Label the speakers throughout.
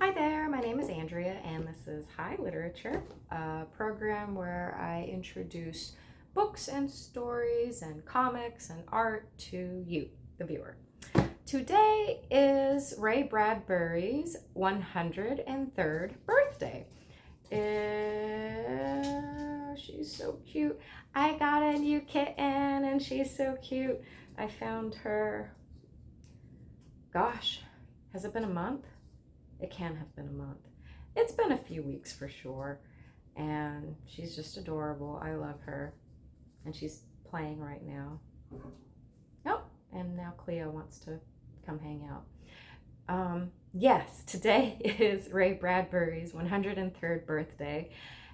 Speaker 1: Hi there, my name is Andrea, and this is High Literature, a program where I introduce books and stories and comics and art to you, the viewer. Today is Ray Bradbury's 103rd birthday. She's so cute. I got a new kitten and she's so cute. I found her, gosh, has it been a month? It can have been a month. It's been a few weeks for sure. And she's just adorable. I love her. And she's playing right now. Oh, and now Cleo wants to come hang out. Yes, today is Ray Bradbury's 103rd birthday.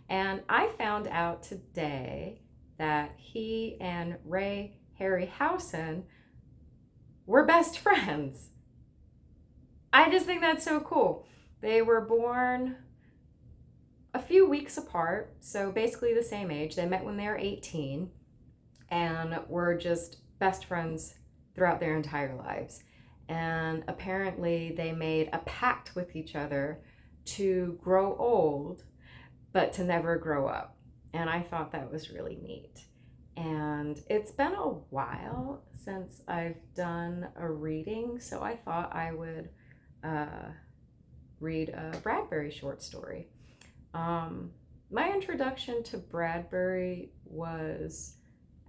Speaker 1: And I found out today that he and Ray Harryhausen were best friends. I just think that's so cool. They were born a few weeks apart, so basically the same age. They met when they were 18 and were just best friends throughout their entire lives. And apparently they made a pact with each other to grow old, but to never grow up. And I thought that was really neat. And it's been a while since I've done a reading, so I thought I would read a Bradbury short story. My introduction to Bradbury was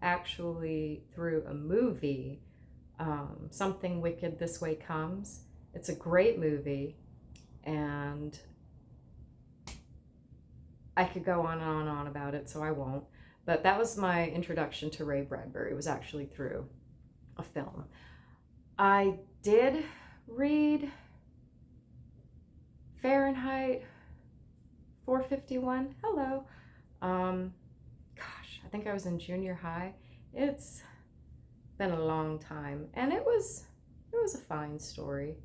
Speaker 1: actually through a movie, Something Wicked This Way Comes. It's a great movie, and I could go on and on and on about it, so I won't. But that was my introduction to Ray Bradbury, was actually through a film. I did read Fahrenheit 451. Hello. Gosh, I think I was in junior high. It's been a long time, and it was a fine story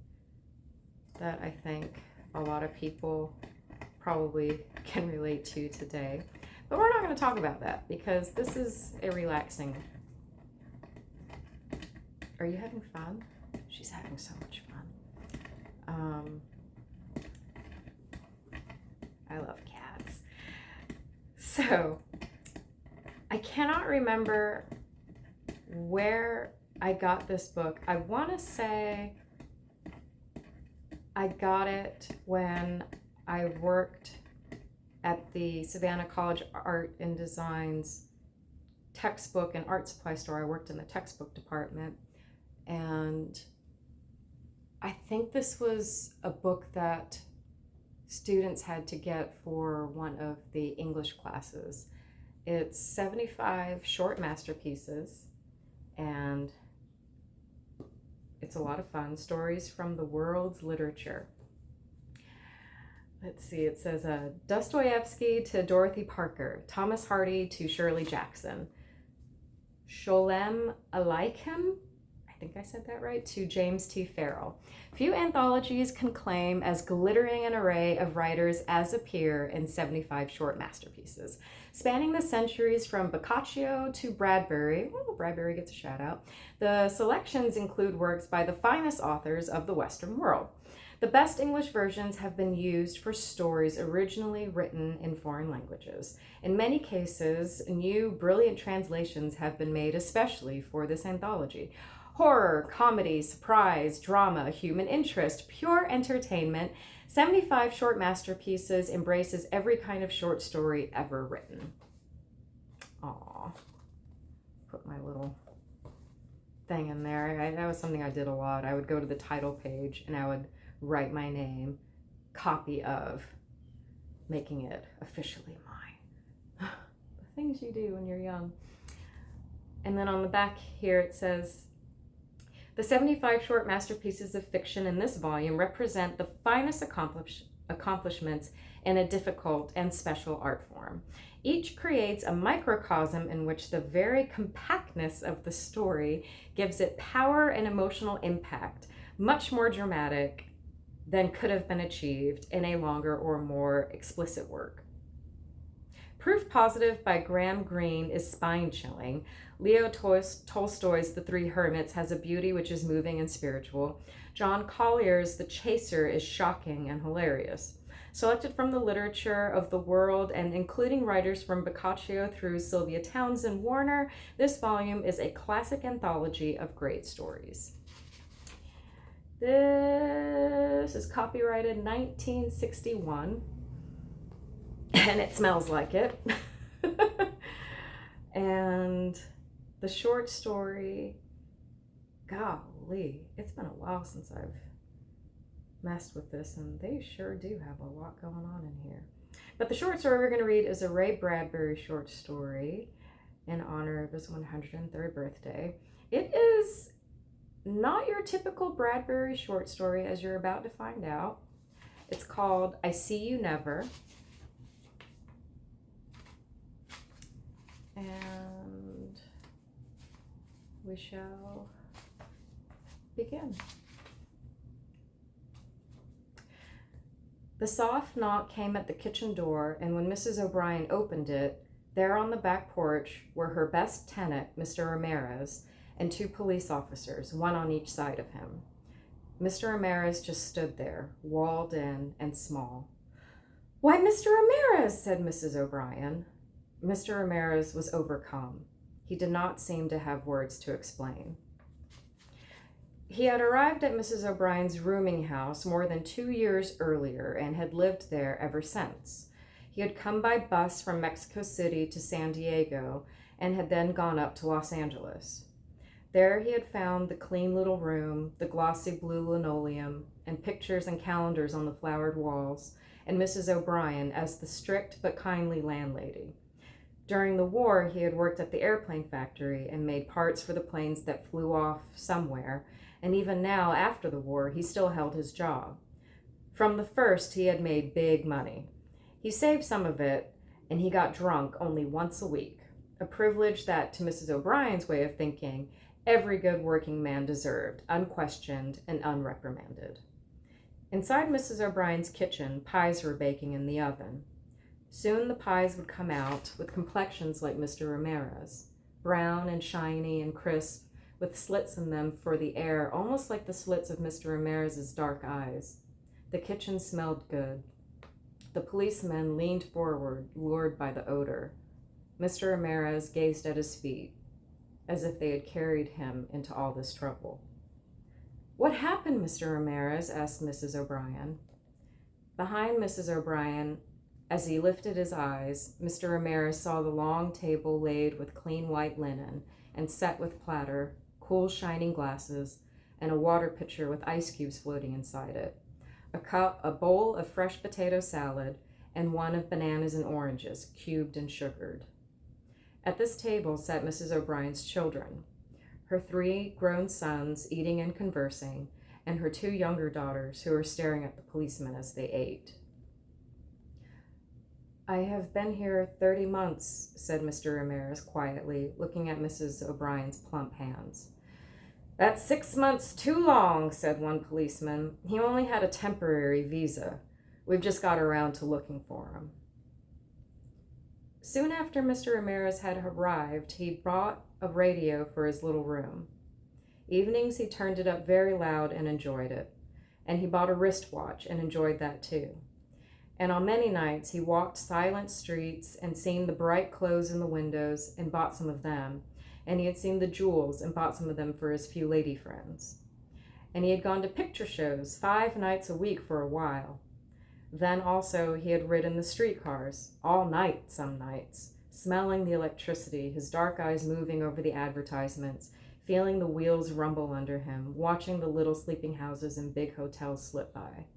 Speaker 1: that I think a lot of people probably can relate to today. But we're not going to talk about that because this is a relaxing. Are you having fun? She's having so much fun. I love cats. So, I cannot remember where I got this book. I want to say I got it when I worked at the Savannah College Art and Design's textbook and art supply store. I worked in the textbook department, and I think this was a book that students had to get for one of the English classes. It's 75 short masterpieces, and it's a lot of fun. Stories from the world's literature. Let's see, it says Dostoevsky to Dorothy Parker, Thomas Hardy to Shirley Jackson, Sholem Aleichem, I think I said that right, to James T. Farrell. Few anthologies can claim as glittering an array of writers as appear in 75 short masterpieces. Spanning the centuries from Boccaccio to Bradbury, Bradbury gets a shout out, the selections include works by the finest authors of the Western world. The best English versions have been used for stories originally written in foreign languages. In many cases, new, brilliant translations have been made especially for this anthology. Horror, comedy, surprise, drama, human interest, pure entertainment, 75 short masterpieces embraces every kind of short story ever written. Aw, put my little thing in there. That was something I did a lot. I would go to the title page and I would write my name, copy of, making it officially mine. The things you do when you're young. And then on the back here it says, the 75 short masterpieces of fiction in this volume represent the finest accomplishments in a difficult and special art form. Each creates a microcosm in which the very compactness of the story gives it power and emotional impact, much more dramatic than could have been achieved in a longer or more explicit work. Proof Positive by Graham Greene is spine-chilling. Leo Tolstoy's The Three Hermits has a beauty which is moving and spiritual. John Collier's The Chaser is shocking and hilarious. Selected from the literature of the world and including writers from Boccaccio through Sylvia Townsend Warner, this volume is a classic anthology of great stories. This is copyrighted 1961, and it smells like it. And the short story, golly, it's been a while since I've messed with this, and they sure do have a lot going on in here. But the short story we're going to read is a Ray Bradbury short story in honor of his 103rd birthday. It is not your typical Bradbury short story, as you're about to find out. It's called I See You Never. And we shall begin. The soft knock came at the kitchen door, and when Mrs. O'Brien opened it, there on the back porch were her best tenant, Mr. Ramirez, and two police officers, one on each side of him. Mr. Ramirez just stood there, walled in and small. "Why, Mr. Ramirez," said Mrs. O'Brien. Mr. Ramirez was overcome. He did not seem to have words to explain. He had arrived at Mrs. O'Brien's rooming house more than 2 years earlier and had lived there ever since. He had come by bus from Mexico City to San Diego and had then gone up to Los Angeles. There he had found the clean little room, the glossy blue linoleum, and pictures and calendars on the flowered walls, and Mrs. O'Brien as the strict but kindly landlady. During the war, he had worked at the airplane factory and made parts for the planes that flew off somewhere, and even now, after the war, he still held his job. From the first, he had made big money. He saved some of it, and he got drunk only once a week, a privilege that, to Mrs. O'Brien's way of thinking, every good working man deserved, unquestioned and unreprimanded. Inside Mrs. O'Brien's kitchen, pies were baking in the oven. Soon the pies would come out with complexions like Mr. Ramirez, brown and shiny and crisp, with slits in them for the air, almost like the slits of Mr. Ramirez's dark eyes. The kitchen smelled good. The policemen leaned forward, lured by the odor. Mr. Ramirez gazed at his feet, as if they had carried him into all this trouble. "What happened, Mr. Ramirez?" asked Mrs. O'Brien. Behind Mrs. O'Brien, as he lifted his eyes, Mr. Ramirez saw the long table laid with clean white linen and set with platter, cool shining glasses, and a water pitcher with ice cubes floating inside it, a cup, a bowl of fresh potato salad, and one of bananas and oranges, cubed and sugared. At this table sat Mrs. O'Brien's children, her 3 grown sons eating and conversing, and her 2 younger daughters who were staring at the policemen as they ate. "I have been here 30 months, said Mr. Ramirez quietly, looking at Mrs. O'Brien's plump hands. "That's 6 months too long," said one policeman. "He only had a temporary visa. We've just got around to looking for him." Soon after Mr. Ramirez had arrived, he brought a radio for his little room. Evenings he turned it up very loud and enjoyed it, and he bought a wristwatch and enjoyed that too. And on many nights he walked silent streets and seen the bright clothes in the windows and bought some of them, and he had seen the jewels and bought some of them for his few lady friends. And he had gone to picture shows 5 nights a week for a while. Then also he had ridden the streetcars, all night some nights, smelling the electricity, his dark eyes moving over the advertisements, feeling the wheels rumble under him, watching the little sleeping houses and big hotels slip by.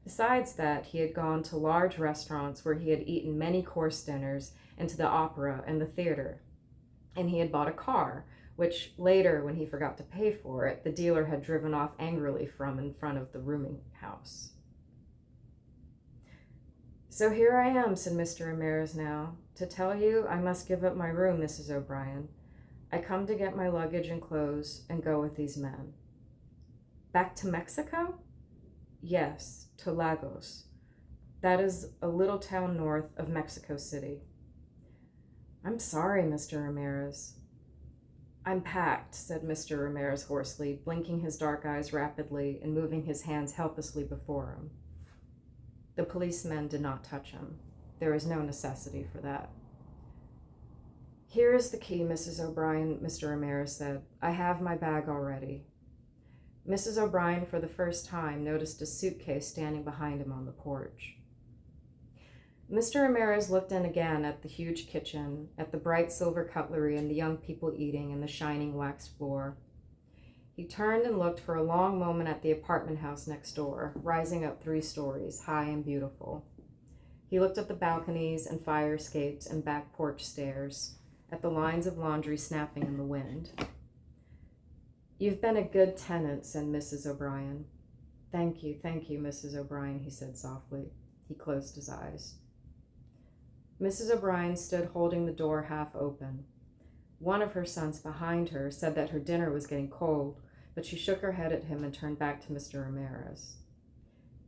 Speaker 1: Besides that, he had gone to large restaurants where he had eaten many course dinners, and to the opera and the theater. And he had bought a car, which later, when he forgot to pay for it, the dealer had driven off angrily from in front of the rooming house. "So here I am," said Mr. Ramirez now. "To tell you, I must give up my room, Mrs. O'Brien. I come to get my luggage and clothes and go with these men." "Back to Mexico?" "Yes, to Lagos. That is a little town north of Mexico City." I'm sorry, Mr. Ramirez. I'm packed, said Mr. Ramirez hoarsely, blinking his dark eyes rapidly and moving his hands helplessly before him. The policemen did not touch him. There was no necessity for that. Here is the key, Mrs. O'Brien, Mr. Ramirez said. I have my bag already. Mrs. O'Brien, for the first time, noticed a suitcase standing behind him on the porch. Mr. Ramirez looked in again at the huge kitchen, at the bright silver cutlery and the young people eating and the shining wax floor. He turned and looked for a long moment at the apartment house next door, rising up 3 stories, high and beautiful. He looked at the balconies and fire escapes and back porch stairs, at the lines of laundry snapping in the wind. You've been a good tenant, said Mrs. O'Brien. Thank you, Mrs. O'Brien, he said softly. He closed his eyes. Mrs. O'Brien stood holding the door half open. One of her sons behind her said that her dinner was getting cold, but she shook her head at him and turned back to Mr. Ramirez.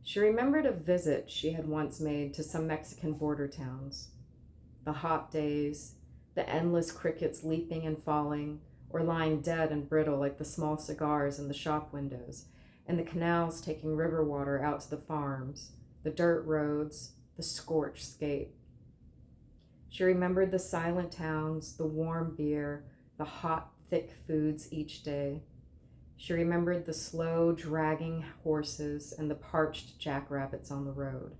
Speaker 1: She remembered a visit she had once made to some Mexican border towns. The hot days, the endless crickets leaping and falling, or lying dead and brittle like the small cigars in the shop windows, and the canals taking river water out to the farms, the dirt roads, the scorched scape. She remembered the silent towns, the warm beer, the hot, thick foods each day. She remembered the slow, dragging horses and the parched jackrabbits on the road.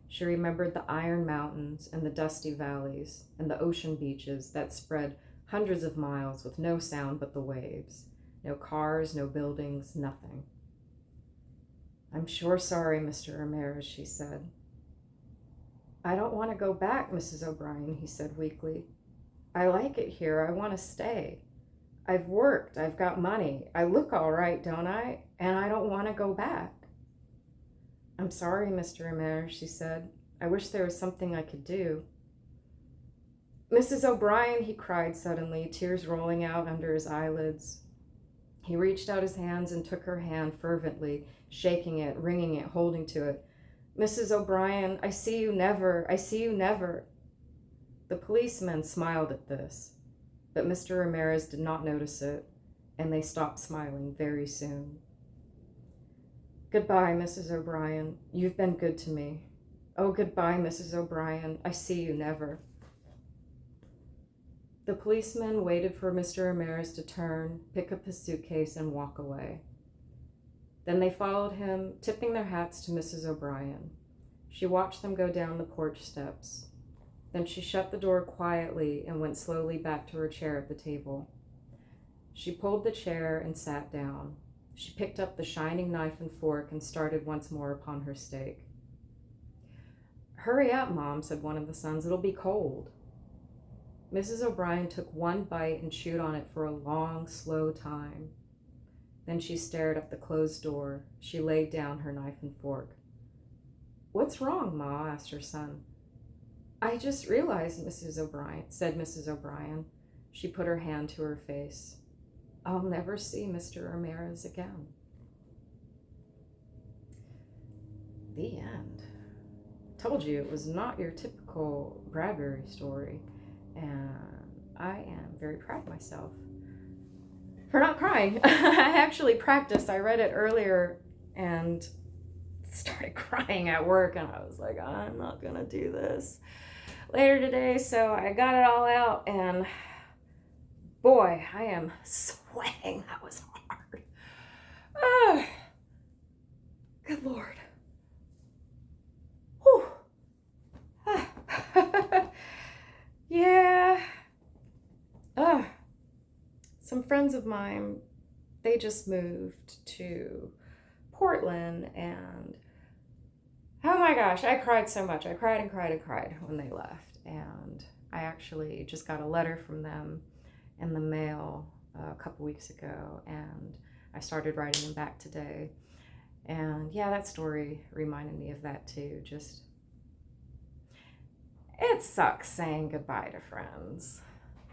Speaker 1: She remembered the iron mountains and the dusty valleys and the ocean beaches that spread hundreds of miles with no sound but the waves. No cars, no buildings, nothing. I'm sure sorry, Mr. Ramirez, she said. I don't want to go back, Mrs. O'Brien, he said weakly. I like it here. I want to stay. I've worked. I've got money. I look all right, don't I? And I don't want to go back. I'm sorry, Mr. Ramirez, she said. I wish there was something I could do. Mrs. O'Brien, he cried suddenly, tears rolling out under his eyelids. He reached out his hands and took her hand fervently, shaking it, wringing it, holding to it. Mrs. O'Brien, I see you never. I see you never. The policemen smiled at this, but Mr. Ramirez did not notice it, and they stopped smiling very soon. Goodbye, Mrs. O'Brien. You've been good to me. Oh, goodbye, Mrs. O'Brien. I see you never. The policeman waited for Mr. Ramirez to turn, pick up his suitcase, and walk away. Then they followed him, tipping their hats to Mrs. O'Brien. She watched them go down the porch steps. Then she shut the door quietly and went slowly back to her chair at the table. She pulled the chair and sat down. She picked up the shining knife and fork and started once more upon her steak. Hurry up, Mom, said one of the sons. It'll be cold. Mrs. O'Brien took one bite and chewed on it for a long, slow time. Then she stared at the closed door. She laid down her knife and fork. What's wrong, Ma? Asked her son. I just realized, said Mrs. O'Brien. She put her hand to her face. I'll never see Mr. Ramirez again. The end. Told you it was not your typical Bradbury story, and I am very proud of myself for not crying. I actually practiced. I read it earlier and started crying at work, and I was like, I'm not gonna do this later today. So I got it all out, and boy, I am sweating. That was hard. Oh, good Lord. Whew. Yeah. Some friends of mine, they just moved to Portland, and oh my gosh, I cried so much. I cried and cried and cried when they left. And I actually just got a letter from them in the mail a couple weeks ago, and I started writing them back today. And yeah, that story reminded me of that too. Just, it sucks saying goodbye to friends.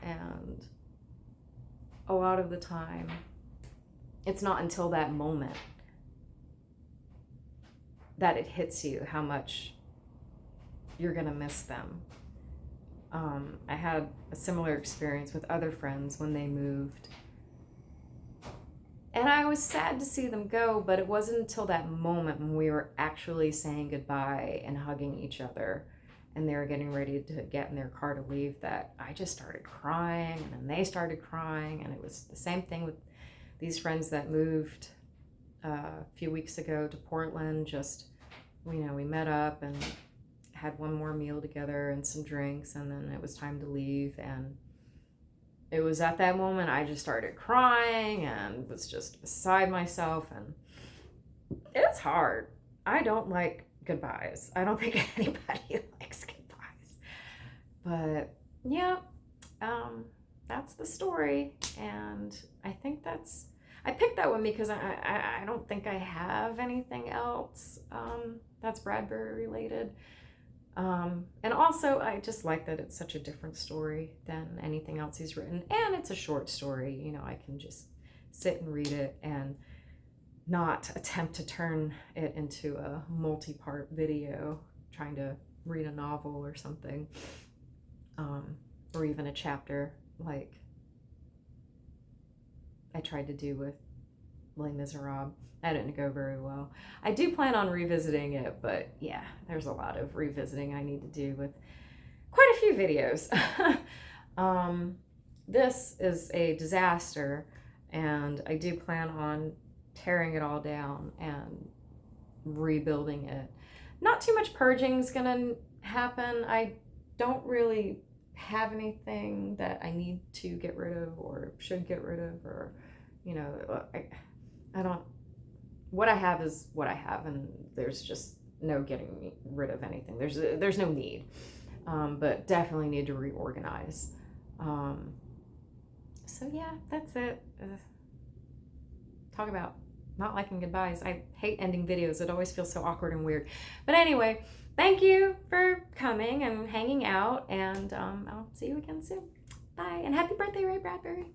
Speaker 1: And a lot of the time, it's not until that moment that it hits you how much you're gonna miss them. I had a similar experience with other friends when they moved. And I was sad to see them go, but it wasn't until that moment when we were actually saying goodbye and hugging each other and they were getting ready to get in their car to leave that I just started crying, and then they started crying. And it was the same thing with these friends that moved a few weeks ago to Portland. Just, we met up and had one more meal together and some drinks, and then it was time to leave. And it was at that moment I just started crying and was just beside myself. And it's hard. I don't like goodbyes. I don't think anybody likes goodbyes. But yeah, that's the story. And I think I picked that one because I don't think I have anything else that's Bradbury related. And also, I just like that it's such a different story than anything else he's written. And it's a short story. I can just sit and read it and not attempt to turn it into a multi-part video, trying to read a novel or something, or even a chapter like I tried to do with Les Miserables. That didn't go very well. I do plan on revisiting it, but yeah, there's a lot of revisiting I need to do with quite a few videos. This is a disaster, and I do plan on tearing it all down and rebuilding it. Not too much purging is gonna happen. I don't really have anything that I need to get rid of or should get rid of, or I don't. What I have is what I have, and there's just no getting rid of anything. There's no need, but definitely need to reorganize. So yeah, that's it. Talk about not liking goodbyes. I hate ending videos. It always feels so awkward and weird. But anyway, thank you for coming and hanging out, and I'll see you again soon. Bye, and happy birthday, Ray Bradbury.